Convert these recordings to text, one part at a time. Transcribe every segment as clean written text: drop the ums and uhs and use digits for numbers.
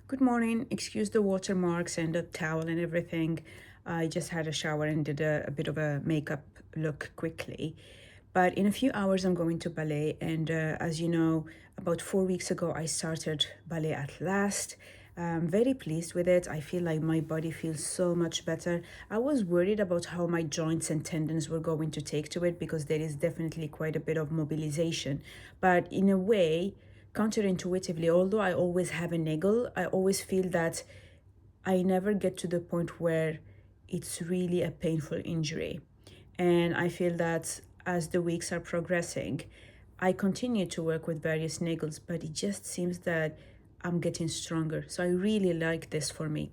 Good morning. Excuse the watermarks and the towel and everything. I just had a shower and did a bit of a makeup look quickly. But in a few hours, I'm going to ballet. And as you know, about 4 weeks ago, I started ballet at last. I'm very pleased with it. I feel like my body feels so much better. I was worried about how my joints and tendons were going to take to it because there is definitely quite a bit of mobilization. But in a way, counterintuitively, although I always have a niggle, I always feel that I never get to the point where it's really a painful injury. And I feel that as the weeks are progressing, I continue to work with various niggles, but it just seems that I'm getting stronger. So I really like this for me.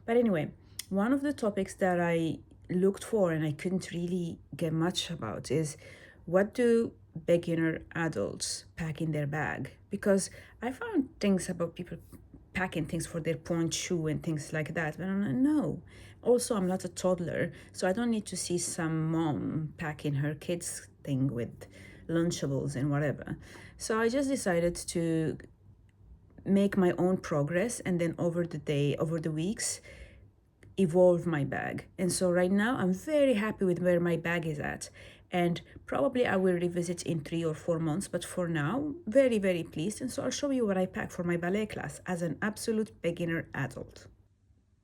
But anyway, one of the topics that I looked for and I couldn't really get much about is what do beginner adults pack in their bag? Because I found things about people packing things for their point shoe and things like that. But I'm like, no. Also, I'm not a toddler, so I don't need to see some mom packing her kids' thing with Lunchables and whatever. So I just decided to make my own progress and then over the weeks, evolve my bag. And so right now I'm very happy with where my bag is at. And probably I will revisit in 3 or 4 months, but for now, very, very pleased. And so I'll show you what I pack for my ballet class as an absolute beginner adult.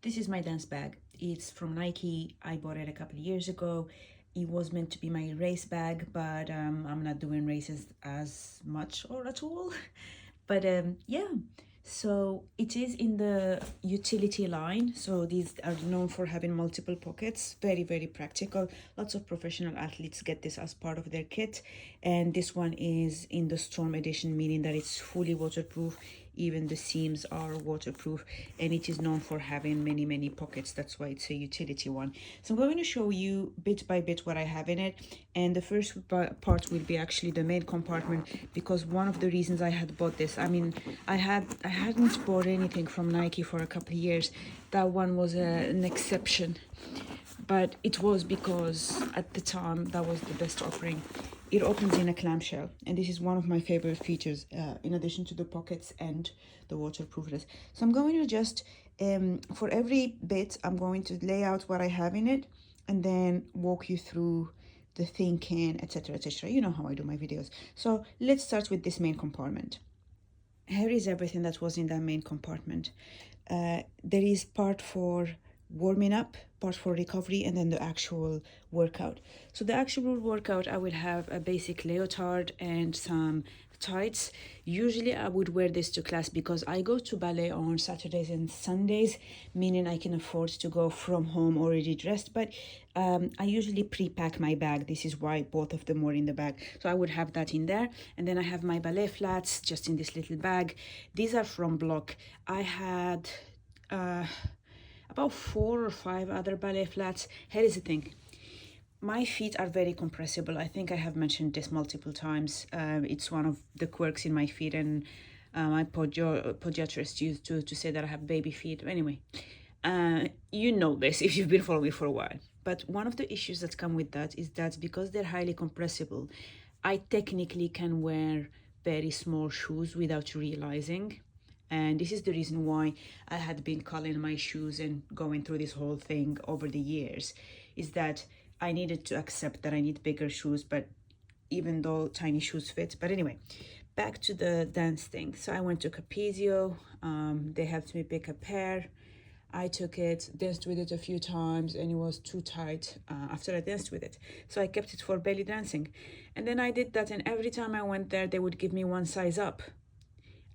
This is my dance bag. It's from Nike. I bought it a couple of years ago. It was meant to be my race bag, but I'm not doing races as much or at all. But yeah, so it is in the utility line. So these are known for having multiple pockets, very, very practical. Lots of professional athletes get this as part of their kit. And this one is in the Storm edition, meaning that it's fully waterproof. Even the seams are waterproof, and it is known for having many, many pockets. That's why it's a utility one. So I'm going to show you bit by bit what I have in it. And the first part will be actually the main compartment, because one of the reasons I had bought this, I mean, I hadn't bought anything from Nike for a couple of years. That one was an exception, but it was because at the time that was the best offering. It opens in a clamshell, and this is one of my favorite features, in addition to the pockets and the waterproofness. So I'm going to just, for every bit, I'm going to lay out what I have in it and then walk you through the thinking, etc., etc. You know how I do my videos. So let's start with this main compartment. Here is everything that was in that main compartment. There is part for warming up, part for recovery, and then the actual workout. So the actual workout, I would have a basic leotard and some tights. Usually I would wear this to class because I go to ballet on Saturdays and Sundays, meaning I can afford to go from home already dressed, but I usually pre-pack my bag. This is why both of them were in the bag. So I would have that in there, and then I have my ballet flats just in this little bag. These are from Block. I had about 4 or 5 other ballet flats. Here is the thing. My feet are very compressible. I think I have mentioned this multiple times. It's one of the quirks in my feet, and my podiatrist used to say that I have baby feet. Anyway, you know this if you've been following me for a while. But one of the issues that come with that is that because they're highly compressible, I technically can wear very small shoes without realizing. And this is the reason why I had been culling my shoes and going through this whole thing over the years, is that I needed to accept that I need bigger shoes, but even though tiny shoes fit. But anyway, back to the dance thing. So I went to Capezio. They helped me pick a pair. I took it, danced with it a few times, and it was too tight after I danced with it. So I kept it for belly dancing. And then I did that, and every time I went there, they would give me one size up.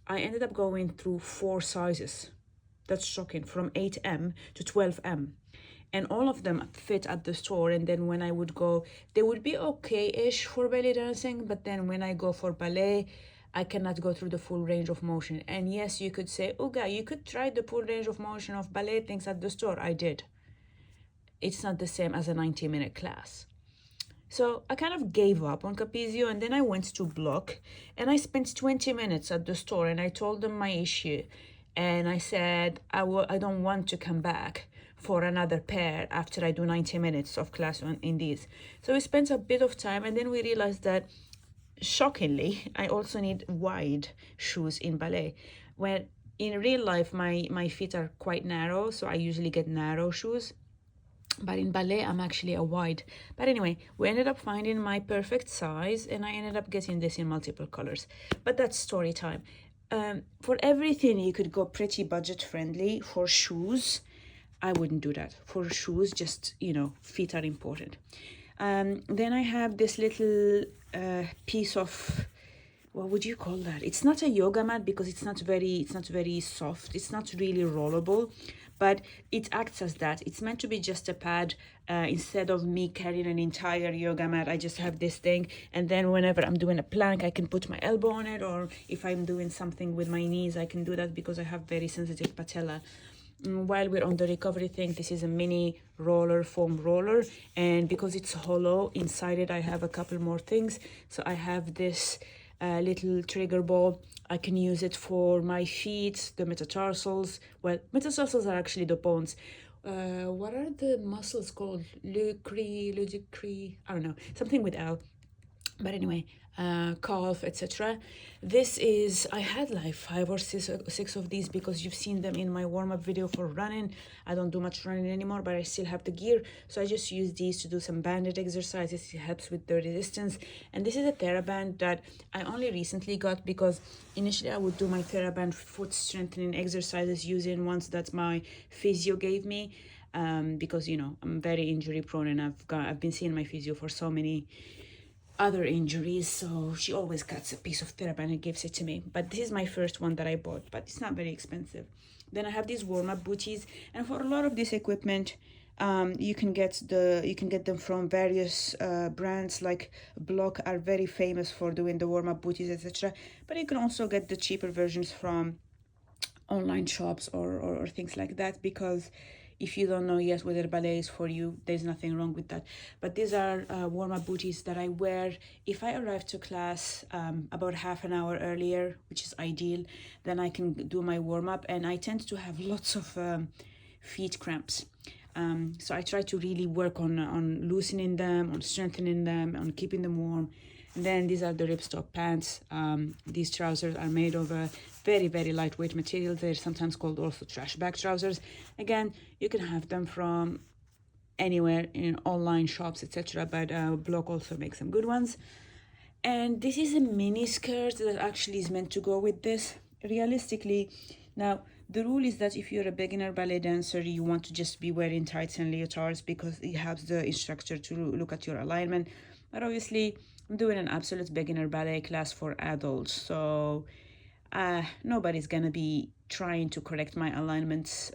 I ended up going through 4 sizes. That's shocking, from 8M to 12M. And all of them fit at the store. And then when I would go, they would be okay-ish for belly dancing. But then when I go for ballet, I cannot go through the full range of motion. And yes, you could say, Uga, you could try the full range of motion of ballet things at the store. I did. It's not the same as a 90-minute class. So I kind of gave up on Capezio, and then I went to Block, and I spent 20 minutes at the store, and I told them my issue. And I said, I don't want to come back for another pair after I do 90 minutes of class in these. So we spent a bit of time, and then we realized that, shockingly, I also need wide shoes in ballet. Well, in real life, my feet are quite narrow, so I usually get narrow shoes. But in ballet, I'm actually a wide. But anyway, we ended up finding my perfect size, and I ended up getting this in multiple colors. But that's story time. For everything, you could go pretty budget friendly. For shoes, I wouldn't do that. For shoes, just, you know, feet are important. Then I have this little piece of, what would you call that? It's not a yoga mat because it's not very soft. It's not really rollable, but it acts as that. It's meant to be just a pad. Instead of me carrying an entire yoga mat, I just have this thing, and then whenever I'm doing a plank, I can put my elbow on it, or if I'm doing something with my knees, I can do that because I have very sensitive patella. While we're on the recovery thing, this is a mini roller, foam roller, and because it's hollow inside it, I have a couple more things. So I have this little trigger ball. I can use it for my feet, the metatarsals. Well, metatarsals are actually the bones. What are the muscles called? Ludicri, I don't know, something with L. But anyway, calf, etc. This is, I had like 5 or 6 of these because you've seen them in my warm-up video for running. I don't do much running anymore, but I still have the gear, so I just use these to do some banded exercises. It helps with the resistance. And this is a TheraBand that I only recently got because initially I would do my TheraBand foot strengthening exercises using ones that my physio gave me, because, you know, I'm very injury prone, and I've been seeing my physio for so many other injuries, so she always cuts a piece of TheraBand and gives it to me. But this is my first one that I bought, but it's not very expensive. Then I have these warm-up booties, and for a lot of this equipment, you can get them from various brands. Like Block are very famous for doing the warm-up booties, etc. But you can also get the cheaper versions from online shops or things like that, because if you don't know yet whether ballet is for you, there's nothing wrong with that. But these are warm-up booties that I wear if I arrive to class about half an hour earlier, which is ideal. Then I can do my warm-up, and I tend to have lots of feet cramps. So I try to really work on loosening them, on strengthening them, on keeping them warm. And then these are the ripstop pants. These trousers are made of a very, very lightweight material. They're sometimes called also trash bag trousers. Again, you can have them from anywhere in online shops, etc. But Block also makes some good ones. And this is a mini skirt that actually is meant to go with this. Realistically, now the rule is that if you're a beginner ballet dancer, you want to just be wearing tights and leotards because it helps the instructor to look at your alignment. But obviously, I'm doing an absolute beginner ballet class for adults, so nobody's gonna be trying to correct my alignments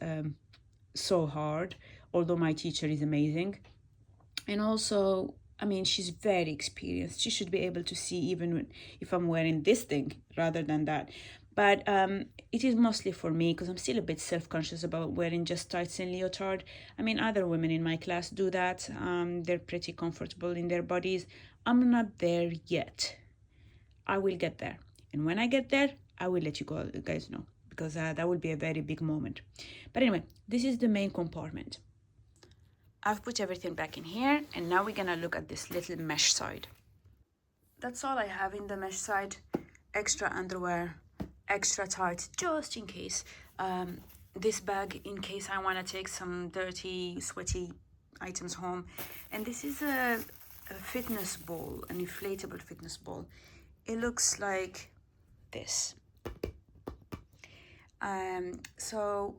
so hard, although my teacher is amazing. And also, I mean, she's very experienced. She should be able to see even if I'm wearing this thing rather than that. But it is mostly for me because I'm still a bit self-conscious about wearing just tights and leotard. I mean, other women in my class do that. They're pretty comfortable in their bodies. I'm not there yet. I will get there. And when I get there, I will let you guys know, because that will be a very big moment. But anyway, this is the main compartment. I've put everything back in here, and now we're gonna look at this little mesh side. That's all I have in the mesh side. Extra underwear, extra tight, just in case. This bag, in case I wanna take some dirty, sweaty items home. And this is a fitness ball, an inflatable fitness ball. It looks like this. So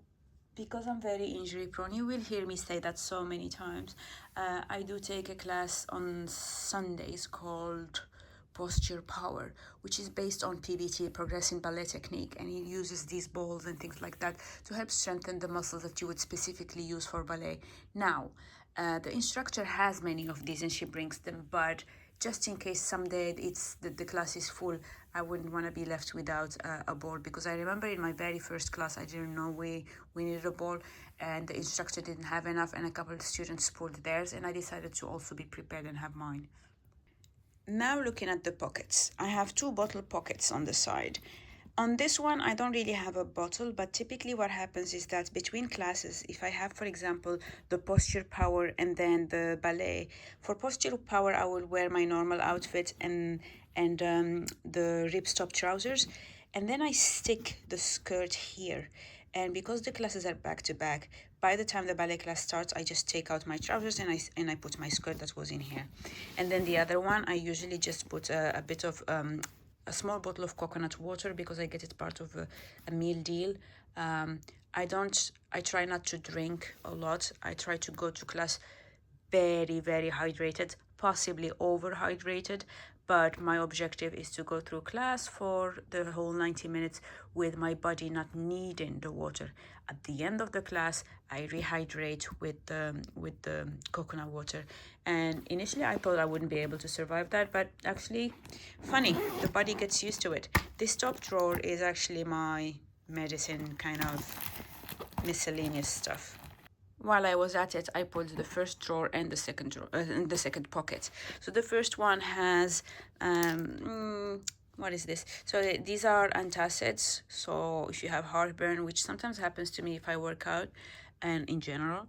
because I'm very injury prone, you will hear me say that so many times. I do take a class on Sundays called Posture Power, which is based on PBT, Progressive Ballet Technique, and it uses these balls and things like that to help strengthen the muscles that you would specifically use for ballet. Now, the instructor has many of these and she brings them, but just in case someday the class is full, I wouldn't want to be left without a ball, because I remember in my very first class, I didn't know we needed a ball, and the instructor didn't have enough, and a couple of students pulled theirs, and I decided to also be prepared and have mine. Now looking at the pockets, I have 2 bottle pockets on the side. On this one, I don't really have a bottle, but typically what happens is that between classes, if I have, for example, the Posture Power and then the ballet, for Posture Power, I will wear my normal outfit and the ripstop trousers. and then I stick the skirt here. And because the classes are back to back, by the time the ballet class starts, I just take out my trousers and I put my skirt that was in here. And then the other one, I usually just put a bit of a small bottle of coconut water, because I get it part of a meal deal. I try not to drink a lot. I try to go to class very, very hydrated, possibly overhydrated, but my objective is to go through class for the whole 90 minutes with my body not needing the water. At the end of the class, I rehydrate with the coconut water. And initially I thought I wouldn't be able to survive that, but actually, funny, the body gets used to it. This top drawer is actually my medicine kind of miscellaneous stuff. While I was at it, I pulled the first drawer and the second drawer, and the second pocket. So the first one has, what is this? So these are antacids. So if you have heartburn, which sometimes happens to me if I work out, and in general,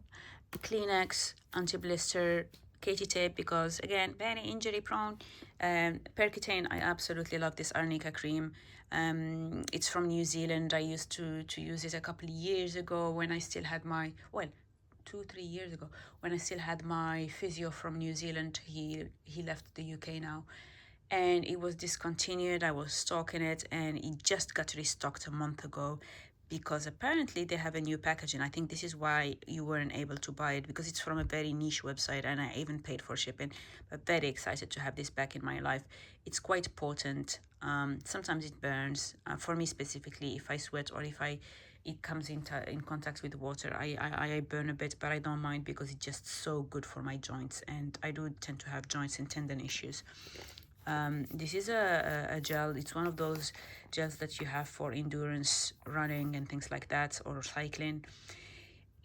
Kleenex, anti-blister, Katie tape, because again, very injury prone. Percutane, I absolutely love this arnica cream. It's from New Zealand. I used to use it a couple of years ago when I still had my, well, 2-3 years ago, when I still had my physio from New Zealand. He left the UK now, and it was discontinued. I was stocking it, and it just got restocked a month ago, because apparently they have a new packaging. I think this is why you weren't able to buy it, because it's from a very niche website, and I even paid for shipping. But very excited to have this back in my life. It's quite potent. Sometimes it burns. For me specifically, if I sweat or if it comes in contact with water, I burn a bit, but I don't mind, because it's just so good for my joints, and I do tend to have joints and tendon issues. This is a gel. It's one of those gels that you have for endurance running and things like that, or cycling.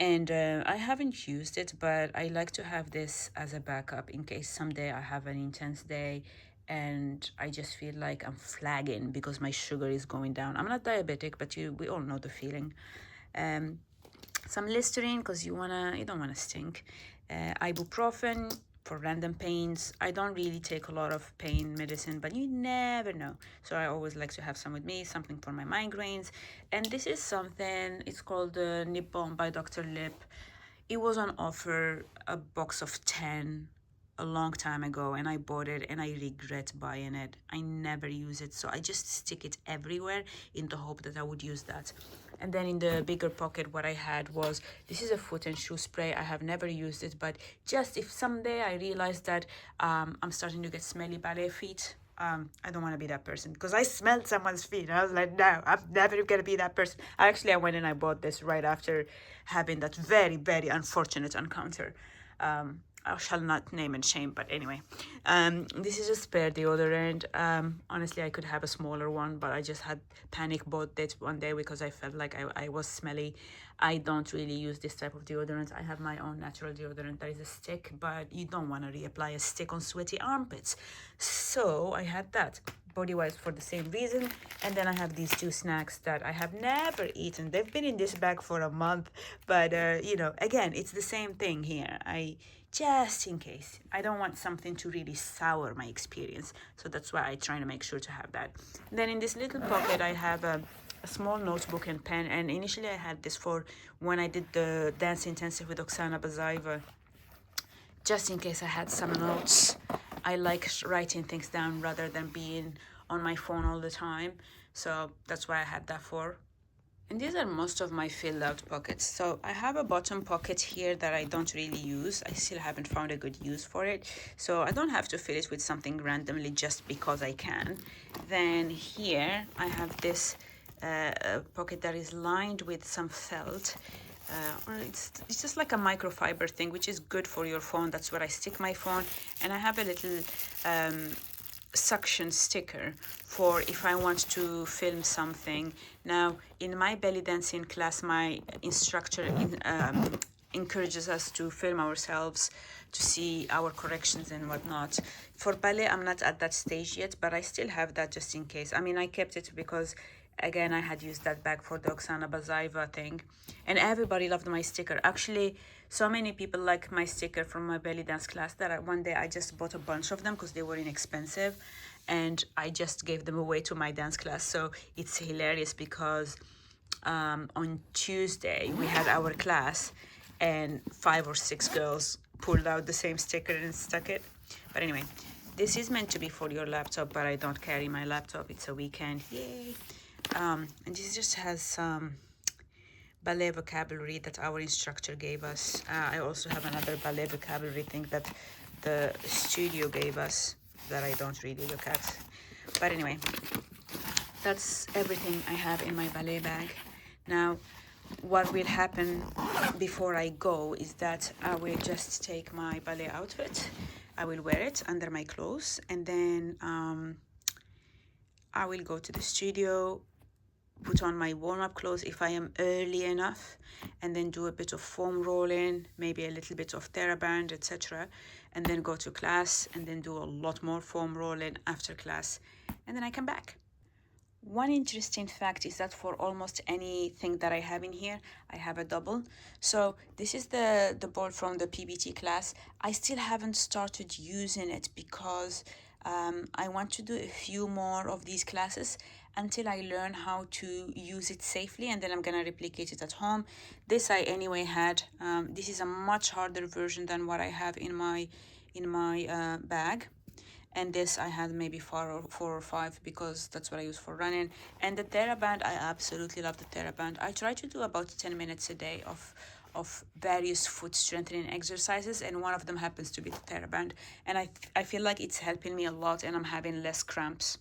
And I haven't used it, but I like to have this as a backup in case someday I have an intense day and I just feel like I'm flagging because my sugar is going down. I'm not diabetic, but we all know the feeling. Some Listerine, because you don't wanna stink. Ibuprofen for random pains. I don't really take a lot of pain medicine, but you never know. So I always like to have some with me, something for my migraines. And this is something, it's called the Nip Balm by Dr. Lip. It was on offer, a box of 10, a long time ago, and I bought it and I regret buying it. I never use it, so I just stick it everywhere in the hope that I would use that. And then in the bigger pocket, what I had was, this is a foot and shoe spray. I have never used it, but just if someday I realize that I'm starting to get smelly ballet feet, I don't want to be that person, because I smelled someone's feet and I was like, no, I'm never gonna be that person. I went and I bought this right after having that very, very unfortunate encounter. I shall not name and shame, but anyway, this is a spare deodorant. Honestly, I could have a smaller one, but I just had panic bought it one day because I felt like I was smelly. I don't really use this type of deodorant. I have my own natural deodorant that is a stick, but you don't want to reapply a stick on sweaty armpits. So I had that body wipes for the same reason. And then I have these two snacks that I have never eaten. They've been in this bag for a month, but again, it's the same thing here. Just in case, I don't want something to really sour my experience, so that's why I try to make sure to have that. Then in this little pocket I have a small notebook and pen, and initially I had this for when I did the dance intensive with Oksana Bazaiva, just in case I had some notes. I like writing things down rather than being on my phone all the time, so that's why I had that for. And these are most of my filled out pockets. So I have a bottom pocket here that I don't really use. I still haven't found a good use for it. So I don't have to fill it with something randomly just because I can. Then here I have this pocket that is lined with some felt. It's just like a microfiber thing, which is good for your phone. That's where I stick my phone. And I have a little suction sticker for if I want to film something. Now, in my belly dancing class, my instructor encourages us to film ourselves to see our corrections and whatnot. For ballet, I'm not at that stage yet, but I still have that just in case. I mean, I kept it because Again, I had used that bag for the Oksana Bazaiva thing, and everybody loved my sticker. Actually, so many people like my sticker from my belly dance class that one day I just bought a bunch of them because they were inexpensive, and I just gave them away to my dance class. So it's hilarious because on Tuesday we had our class, and 5 or 6 girls pulled out the same sticker and stuck it. But anyway, this is meant to be for your laptop, but I don't carry my laptop. It's a weekend, yay. And this just has some ballet vocabulary that our instructor gave us. I also have another ballet vocabulary thing that the studio gave us that I don't really look at. But anyway, that's everything I have in my ballet bag. Now, what will happen before I go is that I will just take my ballet outfit, I will wear it under my clothes, and then I will go to the studio, put on my warm-up clothes if I am early enough, and then do a bit of foam rolling, maybe a little bit of TheraBand, etc., and then go to class, and then do a lot more foam rolling after class, and then I come back. One interesting fact is that for almost anything that I have in here, I have a double. So this is the ball from the PBT class. I still haven't started using it because I want to do a few more of these classes until I learn how to use it safely, and then I'm gonna replicate it at home. This I anyway had. This is a much harder version than what I have in my bag. And this I had maybe 4 or 5 because that's what I use for running. And the TheraBand, I absolutely love the TheraBand. I try to do about 10 minutes a day of various foot strengthening exercises, and one of them happens to be the TheraBand. And I feel like it's helping me a lot, and I'm having less cramps.